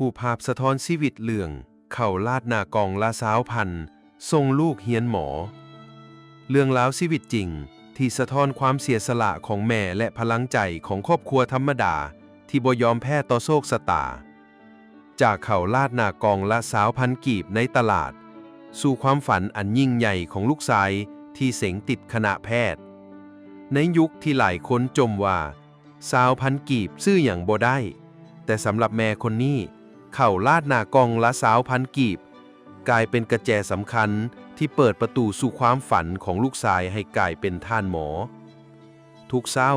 หูภาพสะท้อนชีวิตเรื่องเข่าลาดหนากองละสาวพันส่งลูกเฮียนหมอเรื่องราวชีวิตจริงที่สะท้อนความเสียสละของแม่และพลังใจของครอบครัวธรรมดาที่บ่ยอมแพ้ต่อโชคชะตาจากเข่าลาดหนากองละสาวพันกีบในตลาดสู่ความฝันอันยิ่งใหญ่ของลูกชายที่เสงติดคณะแพทย์ในยุคที่หลายคนจมว่าสาวพันกีบซื้ออย่างบ่ได้แต่สำหรับแม่คนนี้เข่าลาดหนากองละสาวพันกีบกลายเป็นกระแจสำคัญที่เปิดประตูสู่ความฝันของลูกชายให้กลายเป็นท่านหมอทุกเช้า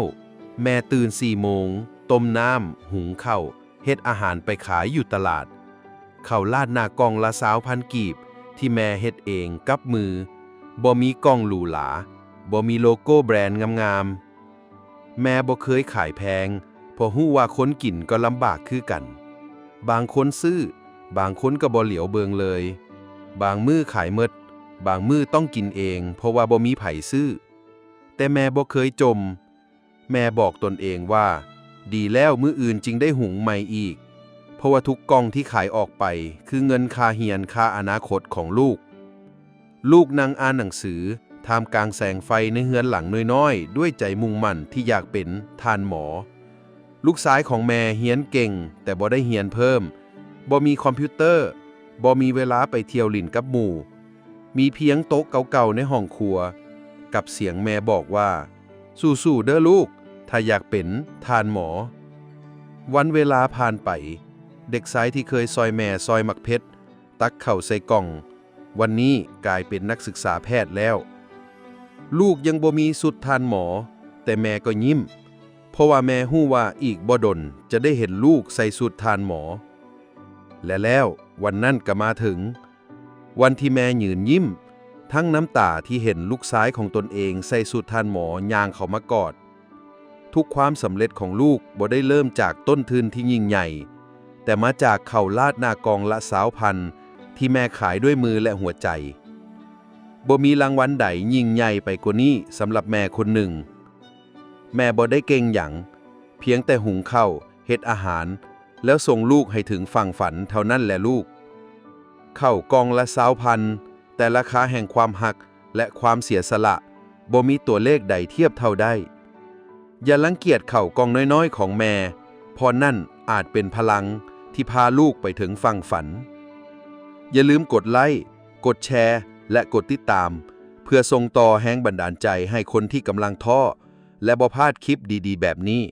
แม่ตื่น4 โมงต้มน้ำหุงข้าวเฮ็ดอาหารไปขายอยู่ตลาดเข่าลาดหนากองละสาวพันกีบที่แม่เฮ็ดเองกับมือบ่มีกล้องหรูหราบ่มีโลโก้แบรนด์งามๆแม่บ่เคยขายแพงเพราะฮู้ว่าคนกินก็ลำบากคือกันบางคนซื้อบางคนก็บ่เหลียวเบิงเลยบางมื้อขายหมดบางมื้อต้องกินเองเพราะว่าบ่มีไผซื้อแต่แม่บ่เคยจมแม่บอกตนเองว่าดีแล้วมื้ออื่นจึงได้หุงใหม่อีกเพราะว่าทุกกล่องที่ขายออกไปคือเงินค่าเรียนค่าอนาคตของลูกนั่งอ่านหนังสือท่ามกลางแสงไฟในเฮือนหลังน้อยๆด้วยใจมุ่งมั่นที่อยากเป็นท่านหมอลูกชายของแม่เรียนเก่งแต่บ่ได้เรียนเพิ่มบ่มีคอมพิวเตอร์บ่มีเวลาไปเที่ยวลิ่นกับหมู่มีเพียงโต๊ะเก่าๆในห้องครัวกับเสียงแม่บอกว่าสู้ๆเด้อลูกถ้าอยากเป็นท่านหมอวันเวลาผ่านไปเด็กชายที่เคยซอยแม่ซอยหมักเพชรตักเข้าใส่กล่องวันนี้กลายเป็นนักศึกษาแพทย์แล้วลูกยังบ่มีสุดท่านหมอแต่แม่ก็ยิ้มเพราะว่าแม่ฮู้ว่าอีกบ่ดนจะได้เห็นลูกใส่สุดท่านหมอและแล้ววันนั้นก็มาถึงวันที่แม่ยืนยิ้มทั้งน้ำตาที่เห็นลูกชายของตนเองใส่สุดท่านหมอย่างเข้ามากอดทุกความสำเร็จของลูกบ่ได้เริ่มจากต้นทุนที่ยิ่งใหญ่แต่มาจากเข่าลาดหนากองละสาวพันที่แม่ขายด้วยมือและหัวใจบ่มีรางวัลใดยิ่งใหญ่ไปกว่านี้สำหรับแม่คนหนึ่งแม่บ่ได้เก่งหยังเพียงแต่หุงข้าวเฮ็ดอาหารแล้วส่งลูกให้ถึงฝั่งฝันเท่านั้นแหละลูกข้าวกองละ20,000แต่ราคาแห่งความหักและความเสียสละบ่มีตัวเลขใดเทียบเท่าได้อย่ารังเกียจข้าวกองน้อยๆของแม่เพราะนั่นอาจเป็นพลังที่พาลูกไปถึงฝั่งฝันอย่าลืมกดไลค์กดแชร์และกดติดตามเพื่อส่งต่อแรงบันดาลใจให้คนที่กำลังท้อและบ่พลาดคลิปดีๆแบบนี้